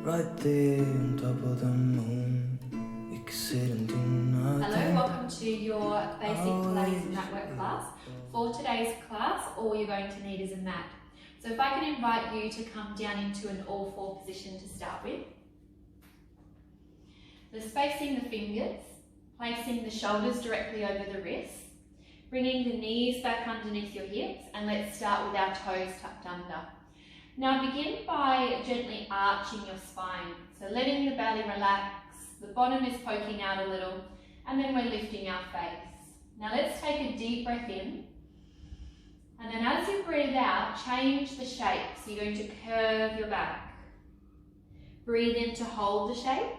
right there on top of the moon. We could sit and do nothing. Hello, welcome to your basic Pilates and mat work class. For today's class, all you're going to need is a mat. So if I can invite you to come down into an all-four position to start with. So spacing the fingers, placing the shoulders directly over the wrists, bringing the knees back underneath your hips, and let's start with our toes tucked under. Now begin by gently arching your spine. So letting the belly relax, the bottom is poking out a little, and then we're lifting our face. Now let's take a deep breath in. And then as you breathe out, change the shape. So you're going to curve your back. Breathe in to hold the shape.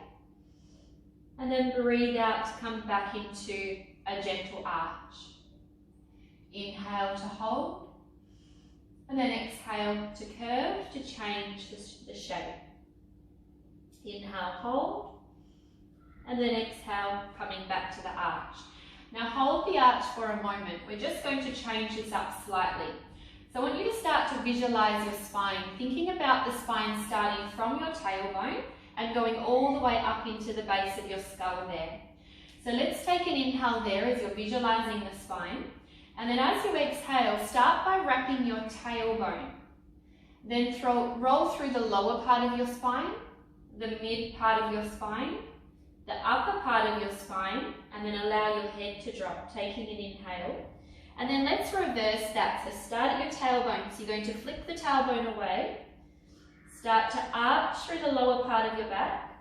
And then breathe out to come back into a gentle arch. Inhale to hold. And then exhale to curve to change the shape. Inhale, hold. And then exhale, coming back to the arch. Now hold the arch for a moment. We're just going to change this up slightly. So I want you to start to visualize your spine, thinking about the spine starting from your tailbone and going all the way up into the base of your skull there. So let's take an inhale there as you're visualizing the spine. And then as you exhale, start by wrapping your tailbone. Then roll through the lower part of your spine, the mid part of your spine, the upper part of your spine, and then allow your head to drop, taking an inhale. And then let's reverse that. So start at your tailbone. So you're going to flick the tailbone away. Start to arch through the lower part of your back.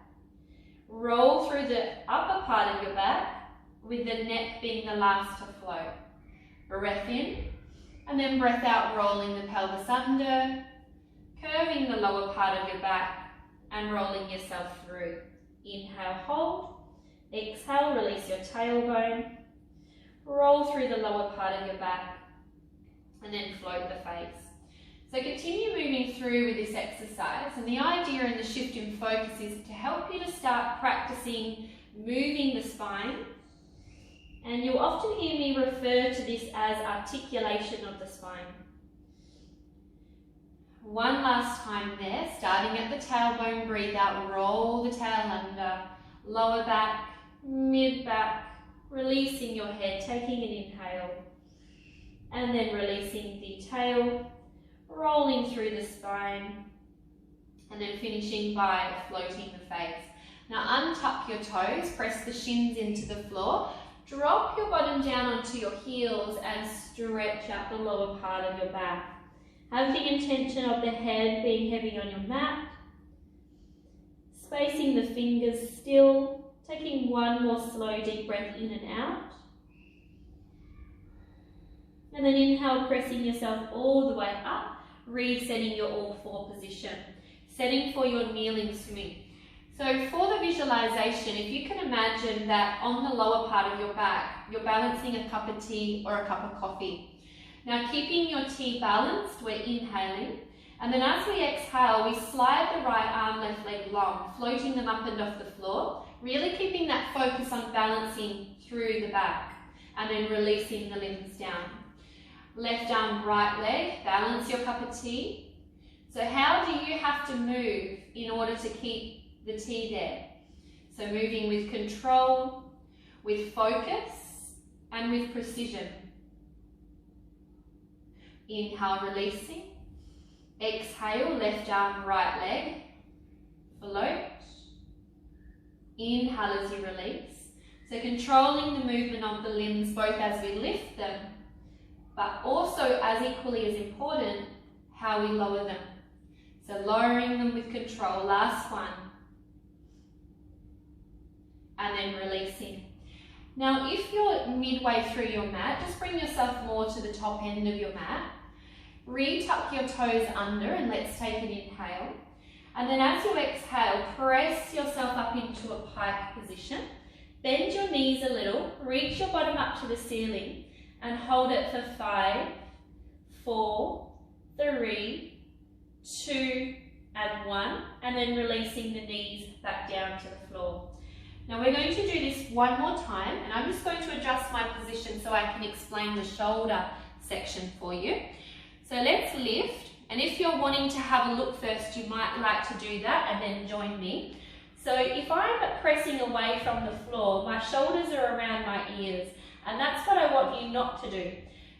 Roll through the upper part of your back, with the neck being the last to flow. Breath in, and then breath out, rolling the pelvis under, curving the lower part of your back, and rolling yourself through. Inhale, hold. Exhale, release your tailbone. Roll through the lower part of your back, and then float the face. So continue moving through with this exercise, and the idea in the shift in focus is to help you to start practicing moving the spine. And you'll often hear me refer to this as articulation of the spine. One last time there, starting at the tailbone, breathe out, roll the tail under, lower back, mid back, releasing your head, taking an inhale, and then releasing the tail, rolling through the spine, and then finishing by floating the face. Now untuck your toes, press the shins into the floor, drop your bottom down onto your heels and stretch out the lower part of your back. Have the intention of the head being heavy on your mat. Spacing the fingers still, taking one more slow deep breath in and out. And then inhale, pressing yourself all the way up, resetting your all-four position, setting for your kneeling swing. So for the visualization, if you can imagine that on the lower part of your back, you're balancing a cup of tea or a cup of coffee. Now keeping your tea balanced, we're inhaling. And then as we exhale, we slide the right arm, left leg long, floating them up and off the floor, really keeping that focus on balancing through the back, and then releasing the limbs down. Left arm, right leg, balance your cup of tea. So how do you have to move in order to keep the tea there? So moving with control, with focus, and with precision. Inhale, releasing. Exhale, left arm, right leg. Float. Inhale as you release. So controlling the movement of the limbs both as we lift them, but also as equally as important, how we lower them. So lowering them with control. Last one. And then releasing. Now if you're midway through your mat, just bring yourself more to the top end of your mat. Retuck your toes under, and let's take an inhale. And then as you exhale, press yourself up into a pike position. Bend your knees a little, reach your bottom up to the ceiling, and hold it for 5, 4, 3, 2, and 1, and then releasing the knees back down to the floor. Now we're going to do this one more time, and I'm just going to adjust my position so I can explain the shoulder section for you. So let's lift, And if you're wanting to have a look first, you might like to do that and then join me. So if I'm pressing away from the floor, my shoulders are around my ears, and that's what I want you not to do.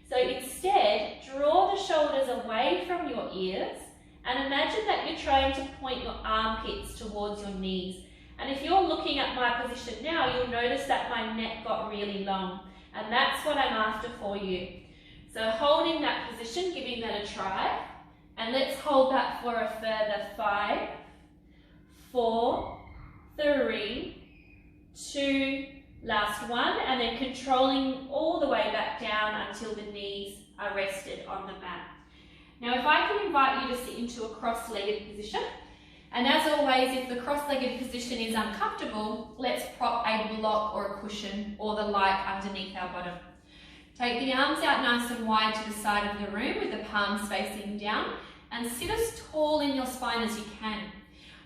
So instead, draw the shoulders away from your ears and imagine that you're trying to point your armpits towards your knees. And if you're looking at my position now, you'll notice that my neck got really long, and that's what I'm after for you. So holding that position, giving that a try, and let's hold that for a further 5, 4, 3, 2, last one, and then controlling all the way back down until the knees are rested on the mat. Now if I can invite you to sit into a cross-legged position, and as always, if the cross-legged position is uncomfortable, let's prop a block or a cushion or the light underneath our bottom. Take the arms out nice and wide to the side of the room with the palms facing down, and sit as tall in your spine as you can.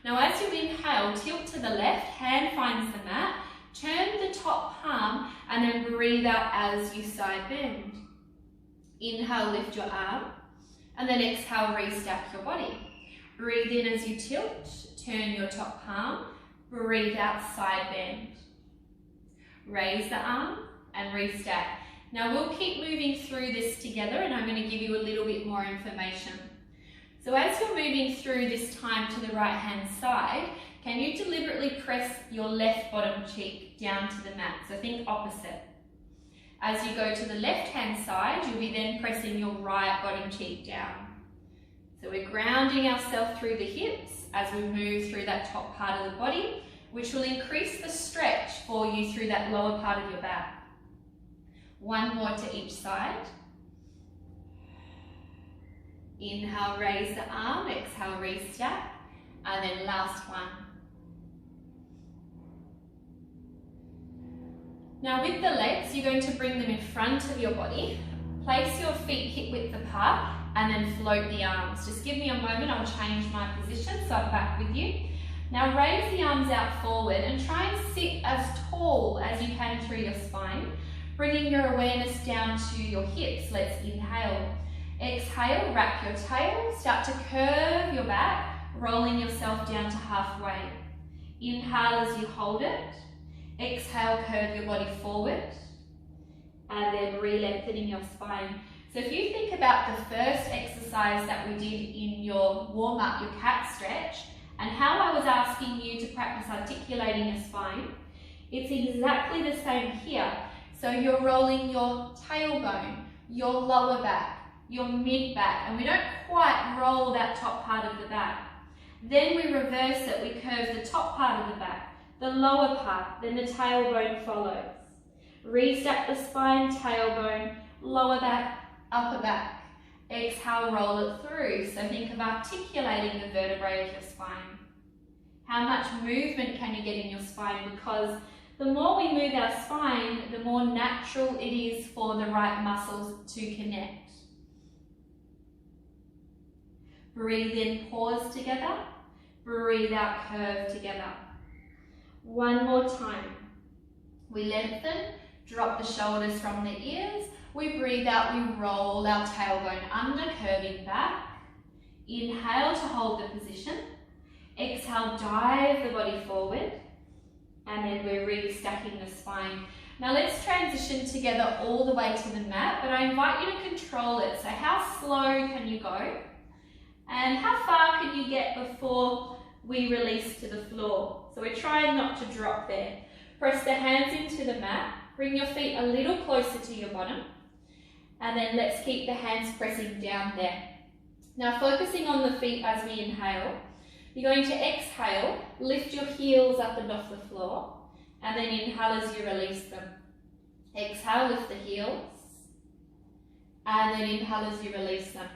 Now as you inhale, tilt to the left, hand finds the mat, turn the top palm, and then breathe out as you side bend. Inhale, lift your arm, and then exhale, restack your body. Breathe in as you tilt, turn your top palm, breathe out, side bend. Raise the arm and restack. Now we'll keep moving through this together, and I'm going to give you a little bit more information. So as you're moving through this time to the right hand side, can you deliberately press your left bottom cheek down to the mat? So think opposite. As you go to the left hand side, you'll be then pressing your right bottom cheek down. So we're grounding ourselves through the hips as we move through that top part of the body, which will increase the stretch for you through that lower part of your back. One more to each side. Inhale, raise the arm, exhale, restack, and then last one. Now with the legs, you're going to bring them in front of your body, place your feet hip width apart, and then float the arms. Just give me a moment, I'll change my position so I'm back with you. Now raise the arms out forward and try and sit as tall as you can through your spine, bringing your awareness down to your hips. Let's inhale. Exhale, wrap your tail, start to curve your back, rolling yourself down to halfway. Inhale as you hold it. Exhale, curve your body forward, and then re-lengthening your spine. So if you think about the first exercise that we did in your warm-up, your cat stretch, and how I was asking you to practice articulating your spine, it's exactly the same here. So you're rolling your tailbone, your lower back, your mid-back, and we don't quite roll that top part of the back. Then we reverse it, we curve the top part of the back, the lower part, then the tailbone follows. Restack the spine, tailbone, lower back, upper back. Exhale, roll it through. So think of articulating the vertebrae of your spine. How much movement can you get in your spine? Because the more we move our spine, the more natural it is for the right muscles to connect. Breathe in, pause together. Breathe out, curve together. One more time. We lengthen, drop the shoulders from the ears. We breathe out, we roll our tailbone under, curving back. Inhale to hold the position. Exhale, dive the body forward. And then we're restacking the spine. Now let's transition together all the way to the mat, but I invite you to control it. So how slow can you go? And how far can you get before we release to the floor? So we're trying not to drop there. Press the hands into the mat. Bring your feet a little closer to your bottom. And then let's keep the hands pressing down there. Now focusing on the feet as we inhale. You're going to exhale, lift your heels up and off the floor. And then inhale as you release them. Exhale, lift the heels. And then inhale as you release them.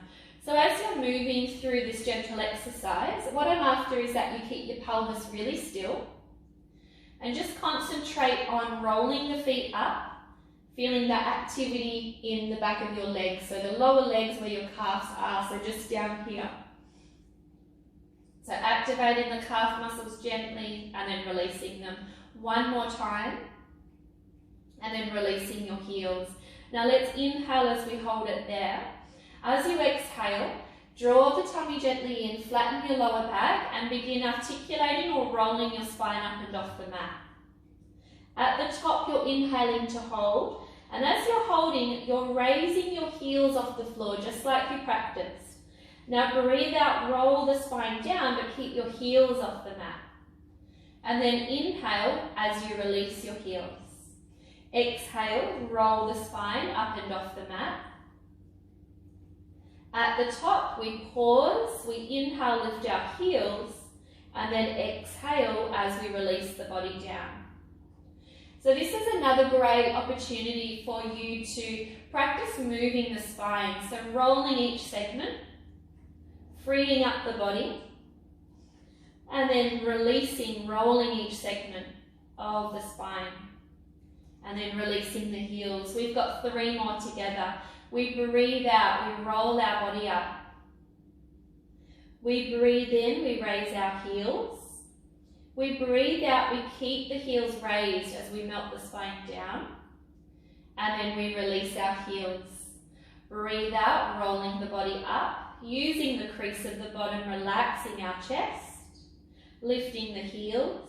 So as you're moving through this gentle exercise, what I'm after is that you keep your pelvis really still and just concentrate on rolling the feet up, feeling that activity in the back of your legs. So the lower legs where your calves are, so just down here. So activating the calf muscles gently and then releasing them. One more time and then releasing your heels. Now let's inhale as we hold it there. As you exhale, Draw the tummy gently in, flatten your lower back and begin articulating or rolling your spine up and off the mat. At the top, you're inhaling to hold, and as you're holding, you're raising your heels off the floor just like you practiced. Now breathe out, roll the spine down, but keep your heels off the mat. And then inhale as you release your heels. Exhale, roll the spine up and off the mat. At the top, we pause, we inhale, lift our heels, and then exhale as we release the body down. So this is another great opportunity for you to practice moving the spine. So rolling each segment, freeing up the body, and then releasing, rolling each segment of the spine. And then releasing the heels. We've got 3 more together. We breathe out, we roll our body up. We breathe in, we raise our heels. We breathe out, we keep the heels raised as we melt the spine down. And then we release our heels. Breathe out, rolling the body up, using the crease of the bottom, relaxing our chest, lifting the heels.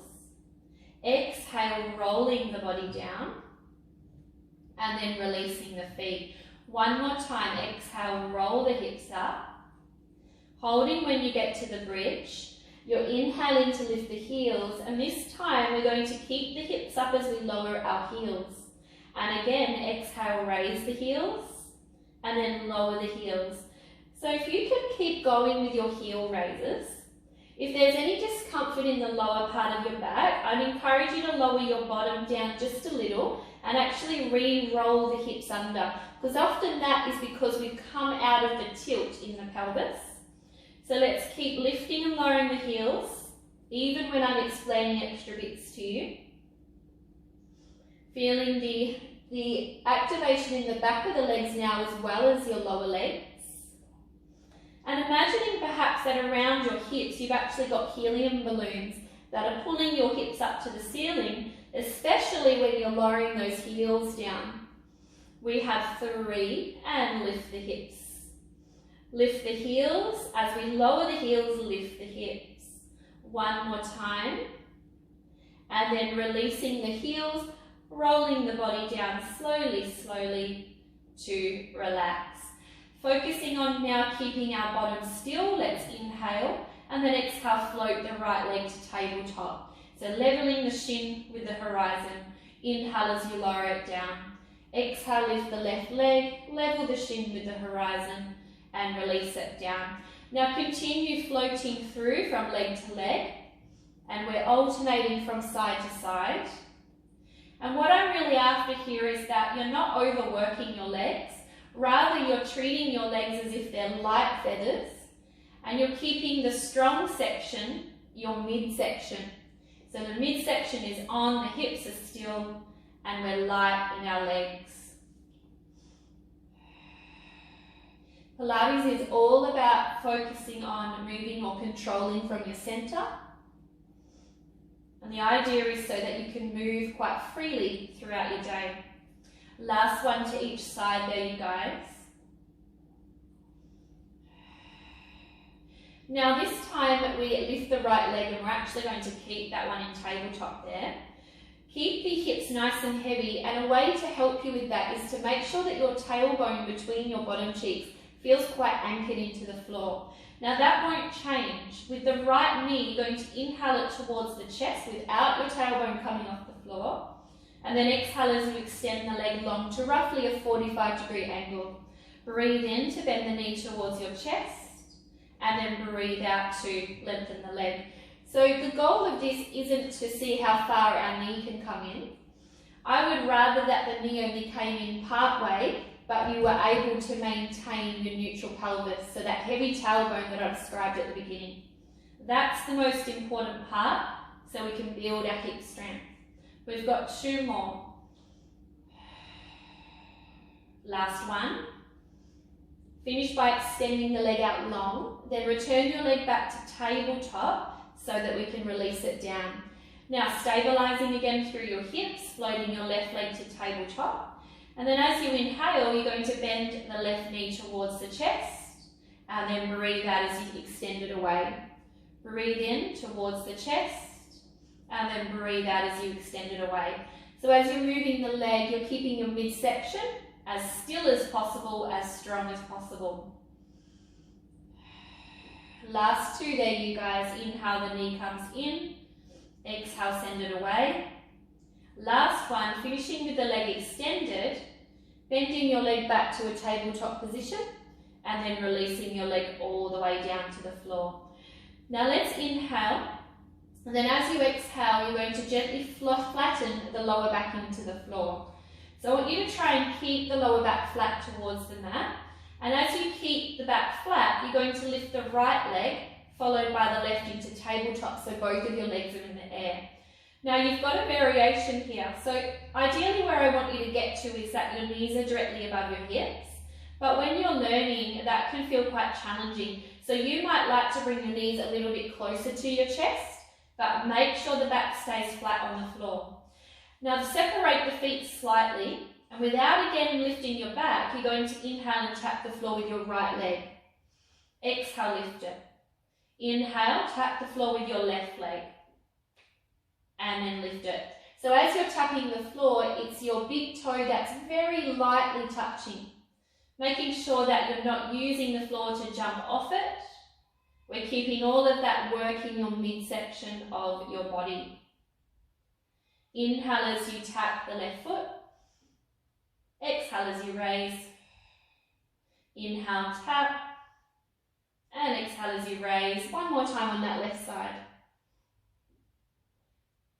Exhale, rolling the body down, and then releasing the feet. One more time, exhale, roll the hips up. Holding when you get to the bridge. You're inhaling to lift the heels, and this time we're going to keep the hips up as we lower our heels. And again, exhale, raise the heels, and then lower the heels. So if you could keep going with your heel raises, if there's any discomfort in the lower part of your back, I'd encourage you to lower your bottom down just a little and actually re-roll the hips under, because often that is because we've come out of the tilt in the pelvis. So let's keep lifting and lowering the heels, even when I'm explaining extra bits to you. Feeling the activation in the back of the legs now as well as your lower legs. And imagining perhaps that around your hips you've actually got helium balloons that are pulling your hips up to the ceiling, especially when you're lowering those heels down. We have 3 and lift the hips. Lift the heels. As we lower the heels, lift the hips. One more time. And then releasing the heels, rolling the body down slowly, slowly to relax. Focusing on now keeping our bottom still. Let's inhale and then exhale, float the right leg to tabletop. So leveling the shin with the horizon. Inhale as you lower it down. Exhale, lift the left leg, level the shin with the horizon and release it down. Now continue floating through from leg to leg, and we're alternating from side to side. And what I'm really after here is that you're not overworking your legs. Rather, you're treating your legs as if they're light feathers, and you're keeping the strong section, your midsection. So the midsection is on, the hips are still, and we're light in our legs. Pilates is all about focusing on moving or controlling from your center. And the idea is so that you can move quite freely throughout your day. Last one to each side there, you guys. Now this time we lift the right leg, and we're actually going to keep that one in tabletop there. Keep the hips nice and heavy, and a way to help you with that is to make sure that your tailbone between your bottom cheeks feels quite anchored into the floor. Now that won't change. With the right knee, you're going to inhale it towards the chest without your tailbone coming off the floor. And then exhale as you extend the leg long to roughly a 45-degree angle. Breathe in to bend the knee towards your chest, and then breathe out to lengthen the leg. So the goal of this isn't to see how far our knee can come in. I would rather that the knee only came in part way, but you were able to maintain your neutral pelvis, so that heavy tailbone that I described at the beginning. That's the most important part, so we can build our hip strength. We've got 2 more. Last one. Finish by extending the leg out long, then return your leg back to tabletop so that we can release it down. Now stabilizing again through your hips, floating your left leg to tabletop. And then as you inhale, you're going to bend the left knee towards the chest, and then breathe out as you extend it away. Breathe in towards the chest, and then breathe out as you extend it away. So as you're moving the leg, you're keeping your midsection as still as possible, as strong as possible. Last two there, you guys. Inhale, the knee comes in. Exhale, send it away. Last one, finishing with the leg extended, bending your leg back to a tabletop position, and then releasing your leg all the way down to the floor. Now let's inhale, and then as you exhale, you're going to gently flatten the lower back into the floor. So I want you to try and keep the lower back flat towards the mat, and as you keep the back flat, you're going to lift the right leg, followed by the left into tabletop, so both of your legs are in the air. Now you've got a variation here, so ideally where I want you to get to is that your knees are directly above your hips, but when you're learning, that can feel quite challenging. So you might like to bring your knees a little bit closer to your chest, but make sure the back stays flat on the floor. Now to separate the feet slightly, and without again lifting your back, you're going to inhale and tap the floor with your right leg. Exhale, lift it. Inhale, tap the floor with your left leg. And then lift it. So as you're tapping the floor, it's your big toe that's very lightly touching. Making sure that you're not using the floor to jump off it. We're keeping all of that work in your midsection of your body. Inhale as you tap the left foot. Exhale as you raise. Inhale, tap. And exhale as you raise. One more time on that left side.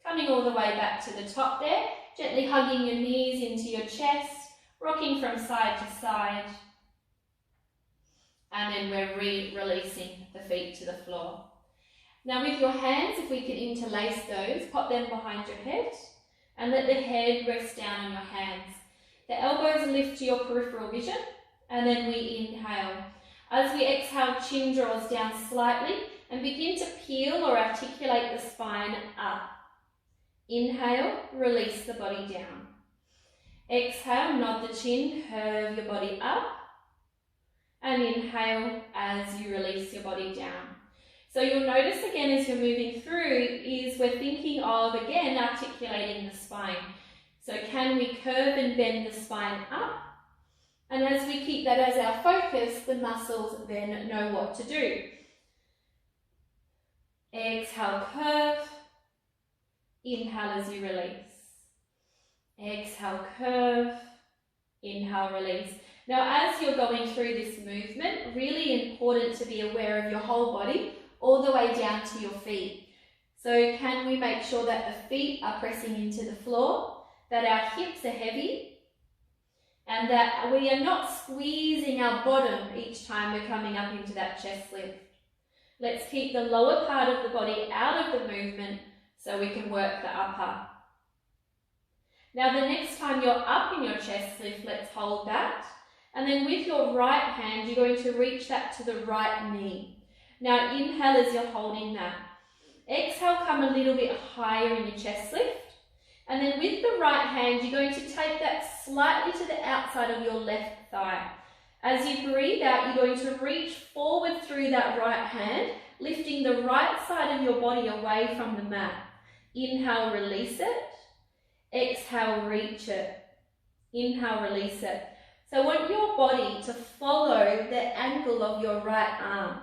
Coming all the way back to the top there, gently hugging your knees into your chest, rocking from side to side. And then we're releasing the feet to the floor. Now with your hands, if we can interlace those, pop them behind your head and let the head rest down on your hands. The elbows lift to your peripheral vision, and then we inhale. As we exhale, chin draws down slightly and begin to peel or articulate the spine up. Inhale, release the body down. Exhale, nod the chin, curve your body up. And inhale as you release your body down. So you'll notice again as you're moving through is we're thinking of again articulating the spine. So can we curve and bend the spine up? And as we keep that as our focus, the muscles then know what to do. Exhale, curve. Inhale as you release. Exhale, curve. Inhale, release. Now, as you're going through this movement, really important to be aware of your whole body all the way down to your feet. So can we make sure that the feet are pressing into the floor, that our hips are heavy, and that we are not squeezing our bottom each time we're coming up into that chest lift. Let's keep the lower part of the body out of the movement so we can work the upper. Now the next time you're up in your chest lift, let's hold that. And then with your right hand, you're going to reach that to the right knee. Now inhale as you're holding that. Exhale, come a little bit higher in your chest lift. And then with the right hand, you're going to take that slightly to the outside of your left thigh. As you breathe out, you're going to reach forward through that right hand, lifting the right side of your body away from the mat. Inhale, release it. Exhale, reach it. Inhale, release it. So I want your body to follow the angle of your right arm.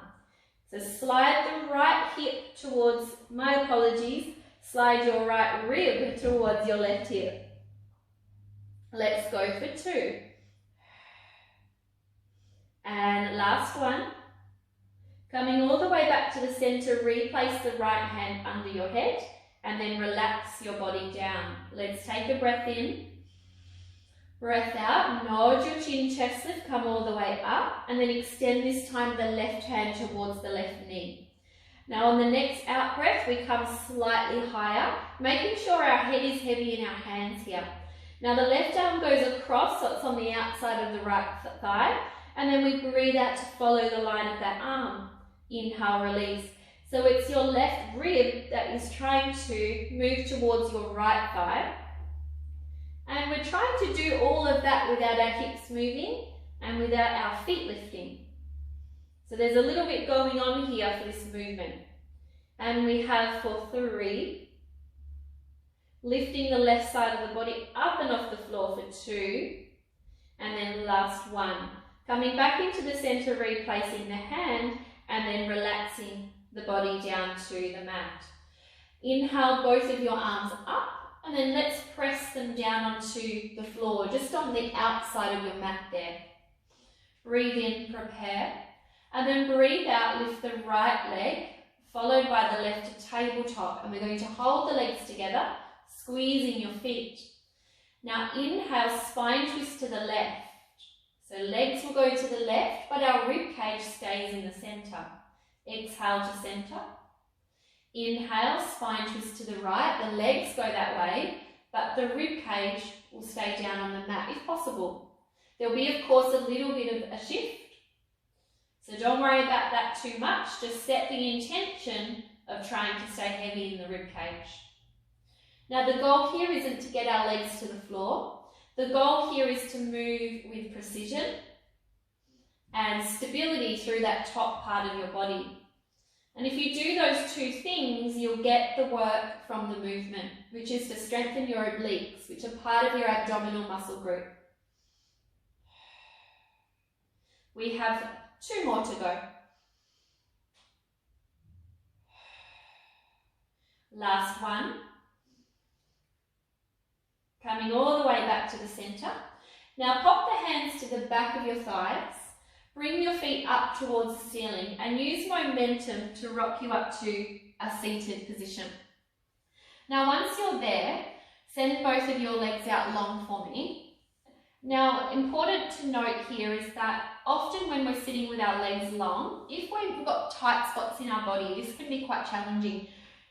So slide the right hip towards, my apologies, slide your right rib towards your left hip. Let's go for 2. And last one. Coming all the way back to the center, replace the right hand under your head and then relax your body down. Let's take a breath in. Breath out, nod your chin, chest lift, come all the way up, and then extend this time the left hand towards the left knee. Now on the next out breath, we come slightly higher, making sure our head is heavy in our hands here. Now the left arm goes across, so it's on the outside of the right thigh, and then we breathe out to follow the line of that arm. Inhale, release. So it's your left rib that is trying to move towards your right thigh. And we're trying to do all of that without our hips moving and without our feet lifting. So there's a little bit going on here for this movement. And we have for 3, lifting the left side of the body up and off the floor for 2, and then last 1. Coming back into the center, replacing the hand, and then relaxing the body down to the mat. Inhale both of your arms up, and then let's press them down onto the floor, just on the outside of your mat there. Breathe in, prepare, and then breathe out, lift the right leg, followed by the left to tabletop, and we're going to hold the legs together, squeezing your feet. Now inhale, spine twist to the left. So legs will go to the left, but our rib cage stays in the center. Exhale to center. Inhale, spine twist to the right. The legs go that way, but the rib cage will stay down on the mat if possible. There'll be, of course, a little bit of a shift. So don't worry about that too much. Just set the intention of trying to stay heavy in the rib cage. Now the goal here isn't to get our legs to the floor. The goal here is to move with precision and stability through that top part of your body. And if you do those 2 things, you'll get the work from the movement, which is to strengthen your obliques, which are part of your abdominal muscle group. We have 2 more to go. Last 1. Coming all the way back to the center. Now pop the hands to the back of your thighs. Bring your feet up towards the ceiling and use momentum to rock you up to a seated position. Now once you're there, send both of your legs out long for me. Now important to note here is that often when we're sitting with our legs long, if we've got tight spots in our body, this can be quite challenging.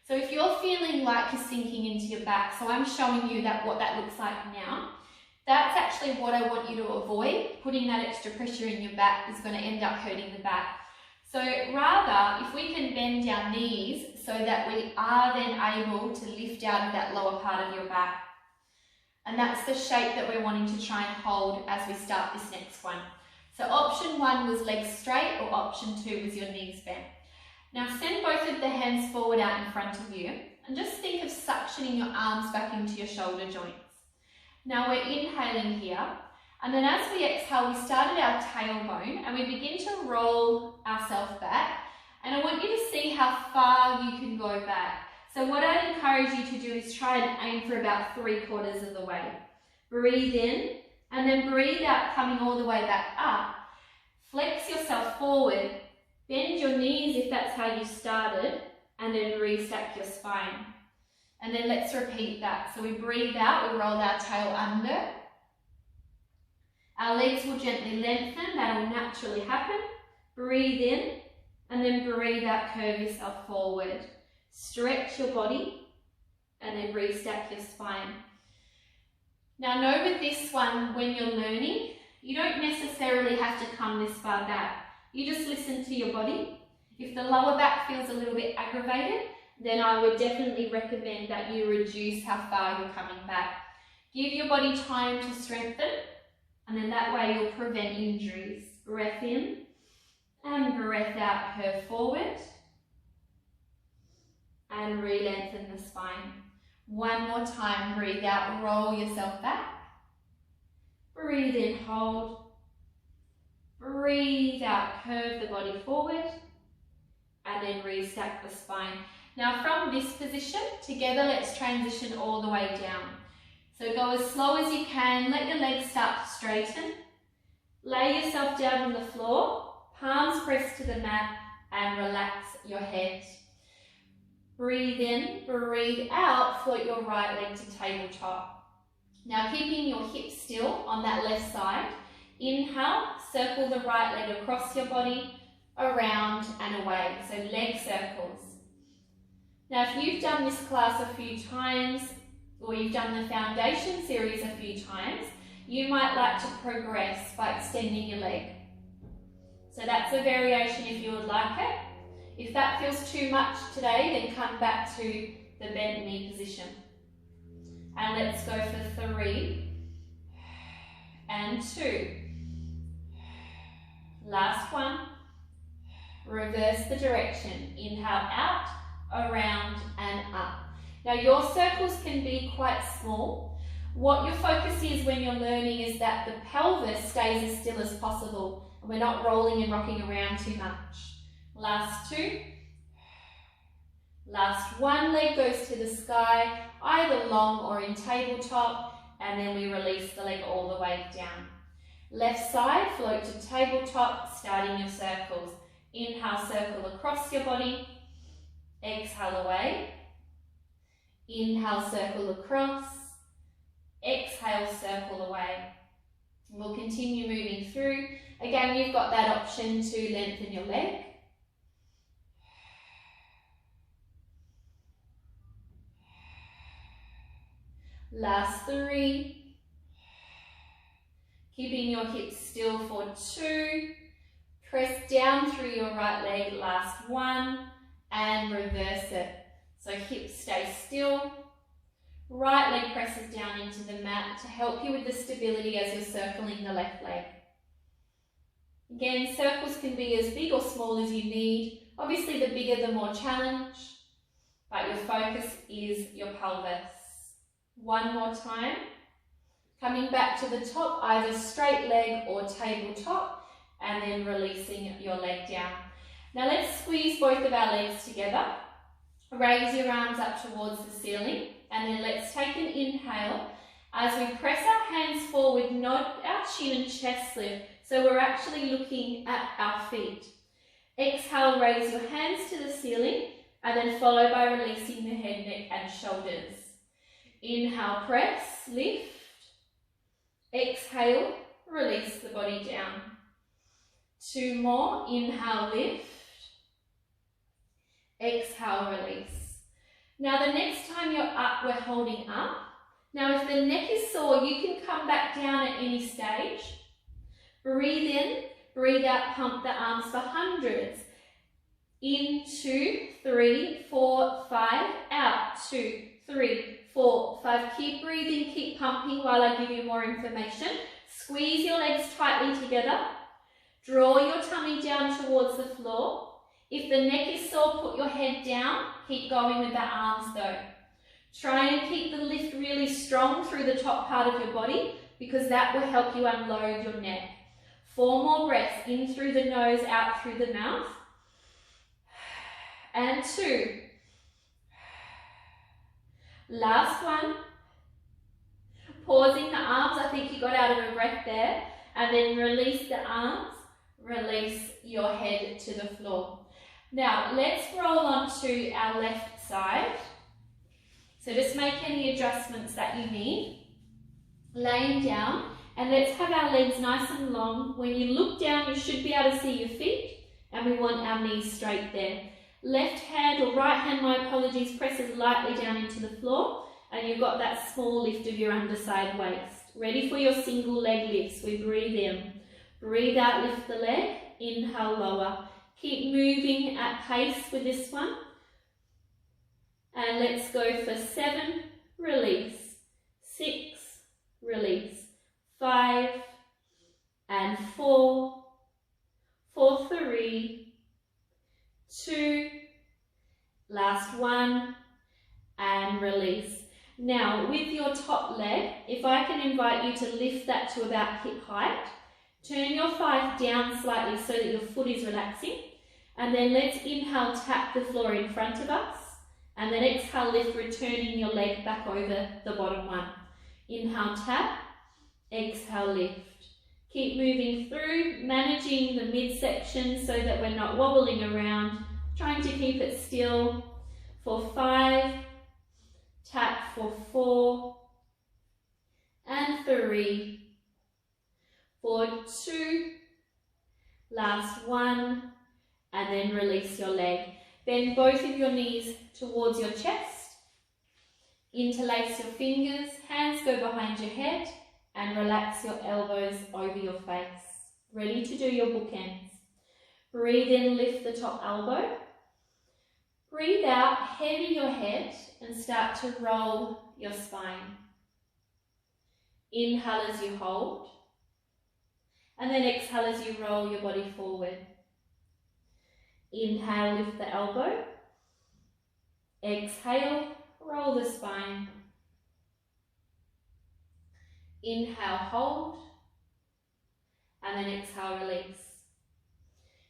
So if you're feeling like you're sinking into your back, so I'm showing you what that looks like now, that's actually what I want you to avoid. Putting that extra pressure in your back is going to end up hurting the back. So rather, if we can bend our knees so that we are then able to lift out of that lower part of your back. And that's the shape that we're wanting to try and hold as we start this next one. So option 1 was legs straight, or option 2 was your knees bent. Now send both of the hands forward out in front of you and just think of suctioning your arms back into your shoulder joints. Now we're inhaling here, and then as we exhale, we start at our tailbone and we begin to roll ourselves back, and I want you to see how far you can go back. So what I'd encourage you to do is try and aim for about 3/4 of the way. Breathe in and then breathe out, coming all the way back up. Flex yourself forward. Bend your knees if that's how you started, and then restack your spine. And then let's repeat that. So we breathe out, we roll our tail under. Our legs will gently lengthen, that will naturally happen. Breathe in, and then breathe out, curve yourself forward. Stretch your body, and then restack your spine. Now know with this one, when you're learning, you don't necessarily have to come this far back. You just listen to your body. If the lower back feels a little bit aggravated, then I would definitely recommend that you reduce how far you're coming back. Give your body time to strengthen, and then that way you'll prevent injuries. Breath in and breath out, curve forward and re-lengthen the spine. One more time, breathe out, roll yourself back. Breathe in, hold. Breathe out, curve the body forward, and then restack the spine. Now from this position, together let's transition all the way down. So go as slow as you can, let your legs start to straighten. Lay yourself down on the floor, palms pressed to the mat, and relax your head. Breathe in, breathe out, float your right leg to tabletop. Now keeping your hips still on that left side, inhale, circle the right leg across your body, around and away, so leg circles. Now if you've done this class a few times, or you've done the foundation series a few times, you might like to progress by extending your leg. So that's a variation if you would like it. If that feels too much today, then come back to the bent knee position. And let's go for 3 and 2. Last one. Reverse the direction. Inhale out, around and up. Now your circles can be quite small. What your focus is when you're learning is that the pelvis stays as still as possible and we're not rolling and rocking around too much. Last two. Last one. Leg goes to the sky, either long or in tabletop, and then we release the leg all the way down. Left side, float to tabletop, starting your circles. Inhale, circle across your body. Exhale away. Inhale, circle across. Exhale, circle away. We'll continue moving through. Again, you've got that option to lengthen your leg. Last three. Keeping your hips still for two. Press down through your right leg, last one, and reverse it. So hips stay still. Right leg presses down into the mat to help you with the stability as you're circling the left leg. Again, circles can be as big or small as you need. Obviously, the bigger, the more challenge, but your focus is your pelvis. One more time. Coming back to the top, either straight leg or tabletop, and then releasing your leg down. Now let's squeeze both of our legs together. Raise your arms up towards the ceiling, and then let's take an inhale. As we press our hands forward, nod our chin and chest lift, so we're actually looking at our feet. Exhale, raise your hands to the ceiling, and then follow by releasing the head, neck and shoulders. Inhale, press, lift. Exhale, release the body down. Two more. Inhale, lift. Exhale, release. Now the next time you're up, we're holding up. Now if the neck is sore, you can come back down at any stage. Breathe in, breathe out, pump the arms for hundreds. In, 2, 3, 4, 5, out, 2, 3, 4, 5. Keep breathing, keep pumping while I give you more information. Squeeze your legs tightly together. Draw your tummy down towards the floor. If the neck is sore, put your head down. Keep going with the arms though. Try and keep the lift really strong through the top part of your body because that will help you unload your neck. 4 more breaths, in through the nose, out through the mouth. And 2. Last one. Pausing the arms, I think you got out of a breath there. And then release the arms, release your head to the floor. Now let's roll on to our left side. So just make any adjustments that you need. Laying down, and let's have our legs nice and long. When you look down, you should be able to see your feet, and we want our knees straight there. Left hand or right hand, my apologies, presses lightly down into the floor, and you've got that small lift of your underside waist. Ready for your single leg lifts. We breathe in, breathe out, lift the leg, inhale, lower. Keep moving at pace with this one. And let's go for 7, release, 6, release, 5, and 4, 4, 3, 2, last one, and release. Now with your top leg, if I can invite you to lift that to about hip height, turn your thigh down slightly so that your foot is relaxing, and then let's inhale, tap the floor in front of us, and then exhale, lift, returning your leg back over the bottom one. Inhale, tap, exhale, lift. Keep moving through, managing the midsection so that we're not wobbling around, trying to keep it still. For 5, tap for 4, and 3, for 2, last one, and then release your leg. Bend both of your knees towards your chest, interlace your fingers, hands go behind your head, and relax your elbows over your face. Ready to do your bookends. Breathe in, lift the top elbow. Breathe out, heavy your head, and start to roll your spine. Inhale as you hold, and then exhale as you roll your body forward. Inhale, lift the elbow. Exhale, roll the spine. Inhale, hold. And then exhale, release.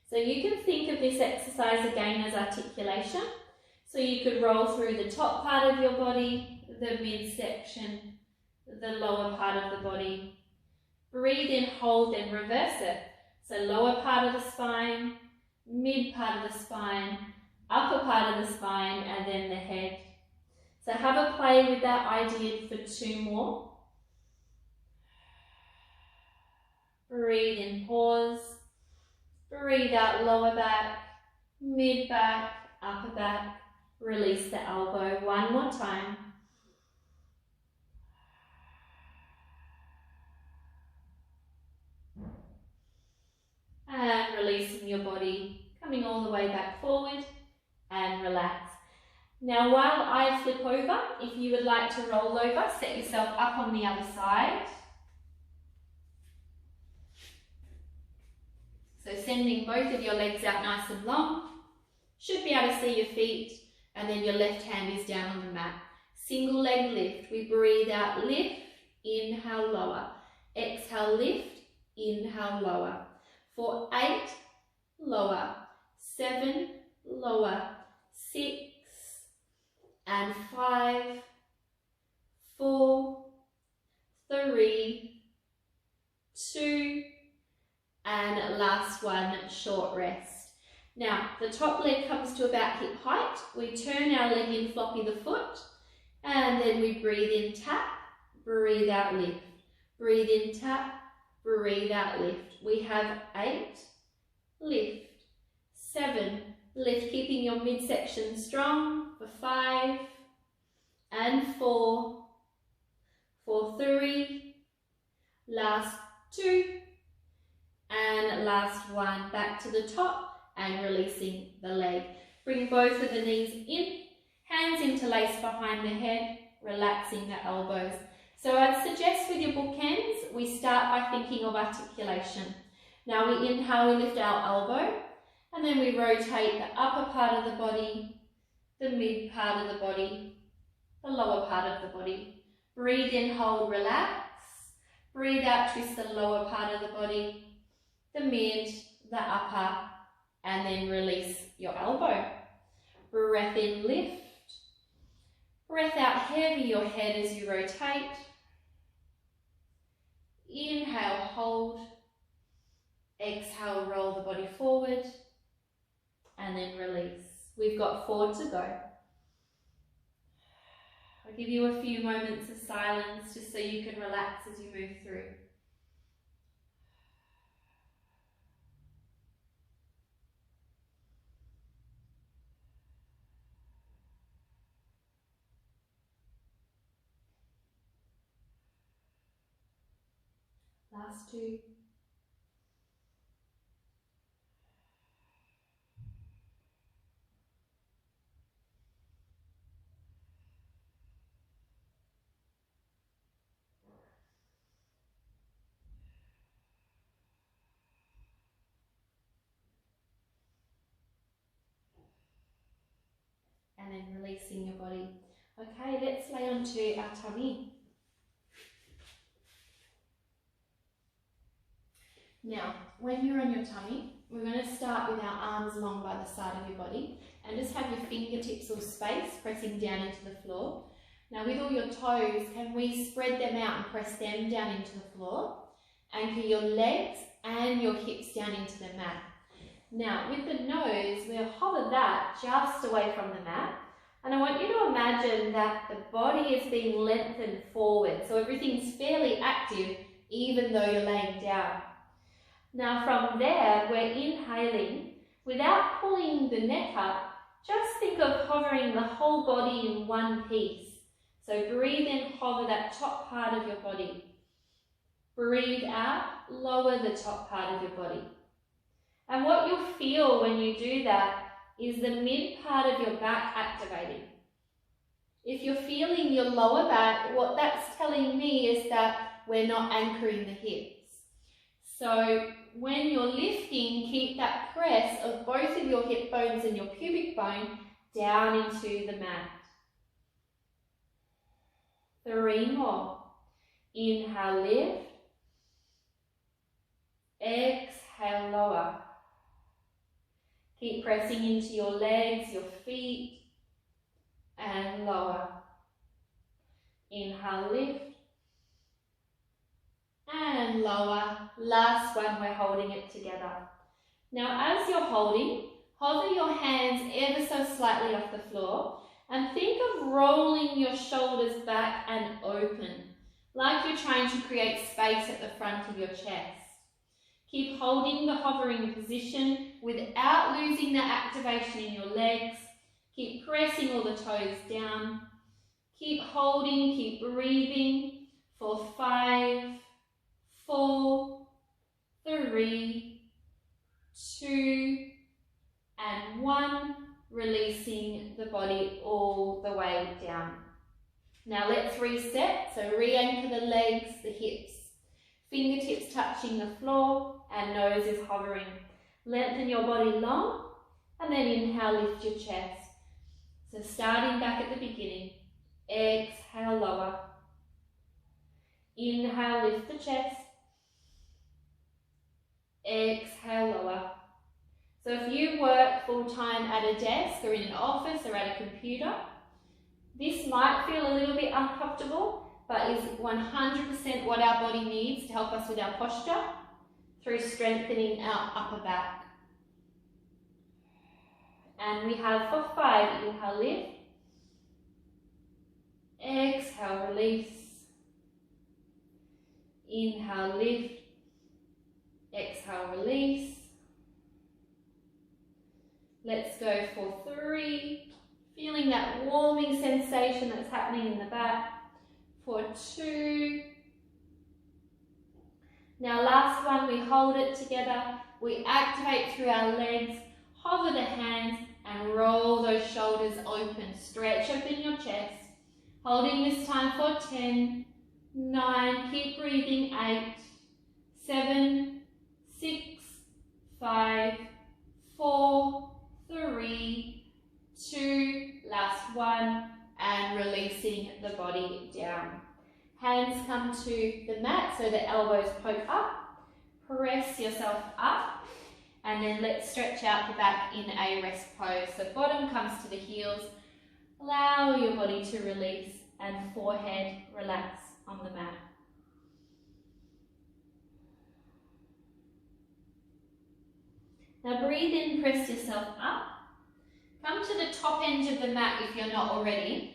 So you can think of this exercise again as articulation. So you could roll through the top part of your body, the midsection, the lower part of the body. Breathe in, hold, and reverse it. So lower part of the spine, mid part of the spine, upper part of the spine, and then the head. So have a play with that idea for 2 more. Breathe in, pause. Breathe out, lower back, mid back, upper back. Release the elbow. 1 more time. And releasing your body, coming all the way back forward and relax. Now while I flip over, if you would like to roll over, set yourself up on the other side. So sending both of your legs out nice and long. Should be able to see your feet, and then your left hand is down on the mat. Single leg lift. We breathe out, lift, inhale, lower. Exhale, lift, inhale, lower. For 8, lower. 7, lower. 6, and 5, 4, 3, 2, and last one, short rest. Now, the top leg comes to about hip height. We turn our leg in, floppy the foot, and then we breathe in, tap, breathe out, lift. Breathe in, tap, breathe out, lift. We have 8, lift, 7, lift, keeping your midsection strong, for 5, and 4, for 3, last 2, and last one, back to the top and releasing the leg. Bring both of the knees in, hands interlace behind the head, relaxing the elbows. So I'd suggest with your bookends, we start by thinking of articulation. Now we inhale, we lift our elbow, and then we rotate the upper part of the body, the mid part of the body, the lower part of the body. Breathe in, hold, relax. Breathe out, twist the lower part of the body, the mid, the upper, and then release your elbow. Breath in, lift. Breath out, heavy your head as you rotate. Inhale, hold. Exhale, roll the body forward, and then release. We've got 4 to go. I'll give you a few moments of silence just so you can relax as you move through. Last 2. And then releasing your body. Okay, let's lay onto our tummy. Now, when you're on your tummy, we're going to start with our arms long by the side of your body and just have your fingertips or space pressing down into the floor. Now with all your toes, can we spread them out and press them down into the floor? Anchor your legs and your hips down into the mat. Now with the nose, we'll hover that just away from the mat. And I want you to imagine that the body is being lengthened forward. So everything's fairly active even though you're laying down. Now from there, we're inhaling without pulling the neck up. Just think of hovering the whole body in one piece. So breathe in, hover that top part of your body. Breathe out, lower the top part of your body. And what you'll feel when you do that is the mid part of your back activating. If you're feeling your lower back, what that's telling me is that we're not anchoring the hips. So when you're lifting, keep that press of both of your hip bones and your pubic bone down into the mat. 3 more. Inhale, lift. Exhale, lower. Keep pressing into your legs, your feet, and lower. Inhale, lift. And lower. Last one, we're holding it together. Now as you're holding, hover your hands ever so slightly off the floor and think of rolling your shoulders back and open, like you're trying to create space at the front of your chest. Keep holding the hovering position without losing the activation in your legs. Keep pressing all the toes down. Keep holding, keep breathing for 5, 4, 3, 2, and 1. Releasing the body all the way down. Now let's reset. So re-anchor the legs, the hips, fingertips touching the floor and nose is hovering. Lengthen your body long and then inhale, lift your chest. So starting back at the beginning, exhale, lower. Inhale, lift the chest. Exhale, lower. So if you work full-time at a desk or in an office or at a computer, this might feel a little bit uncomfortable, but is 100% what our body needs to help us with our posture through strengthening our upper back. And we have for 5, inhale, lift. Exhale, release. Inhale, lift. Exhale, release. Let's go for 3, feeling that warming sensation that's happening in the back. For 2. Now last one, we hold it together. We activate through our legs, hover the hands and roll those shoulders open. Stretch open your chest. Holding this time for 10, 9, keep breathing, 8, 7, 6, 5, 4, 3, 2, last one, and releasing the body down. Hands come to the mat so the elbows poke up. Press yourself up and then let's stretch out the back in a rest pose. So bottom comes to the heels. Allow your body to release and forehead relax on the mat. Now breathe in, press yourself up. Come to the top edge of the mat if you're not already.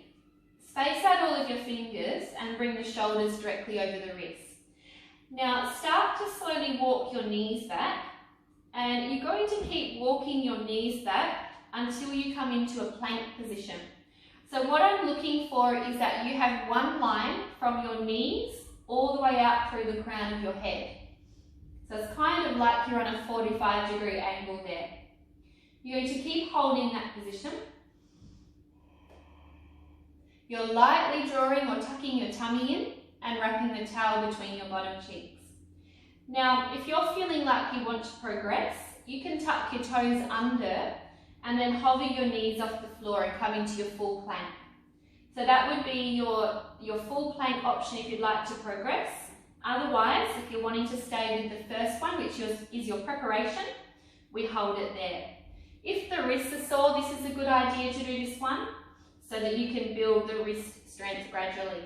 Space out all of your fingers and bring the shoulders directly over the wrists. Now start to slowly walk your knees back, and you're going to keep walking your knees back until you come into a plank position. So what I'm looking for is that you have one line from your knees all the way out through the crown of your head. So it's kind of like you're on a 45-degree angle there. You're going to keep holding that position. You're lightly drawing or tucking your tummy in and wrapping the towel between your bottom cheeks. Now, if you're feeling like you want to progress, you can tuck your toes under and then hover your knees off the floor and come into your full plank. So that would be your full plank option if you'd like to progress. Otherwise, if you're wanting to stay with the first one, which is your preparation, we hold it there. If the wrists are sore, this is a good idea to do this one so that you can build the wrist strength gradually.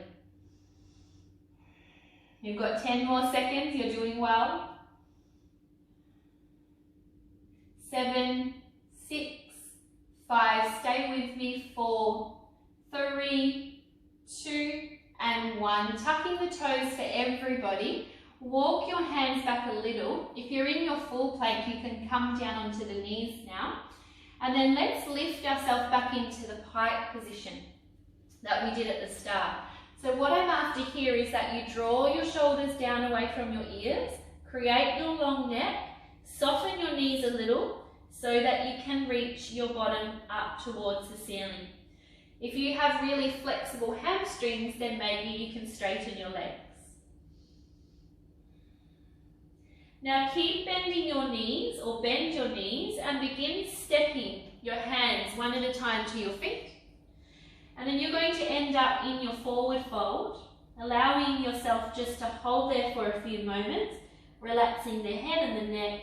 You've got 10 more seconds, you're doing well. 7, 6, 5, stay with me, 4, 3, 2, and 1. Tucking the toes for everybody. Walk your hands back a little. If you're in your full plank, you can come down onto the knees now. And then let's lift ourselves back into the pike position that we did at the start. So what I'm after here is that you draw your shoulders down away from your ears, create your long neck, soften your knees a little so that you can reach your bottom up towards the ceiling. If you have really flexible hamstrings, then maybe you can straighten your legs. Now keep bending your knees or bend your knees and begin stepping your hands one at a time to your feet. And then you're going to end up in your forward fold, allowing yourself just to hold there for a few moments, relaxing the head and the neck,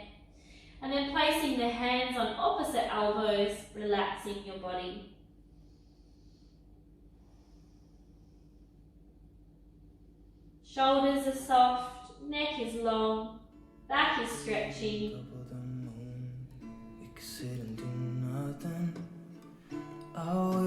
and then placing the hands on opposite elbows, relaxing your body. Shoulders are soft, neck is long, back is stretching. Top of the moon, we could sit and do nothing. I'll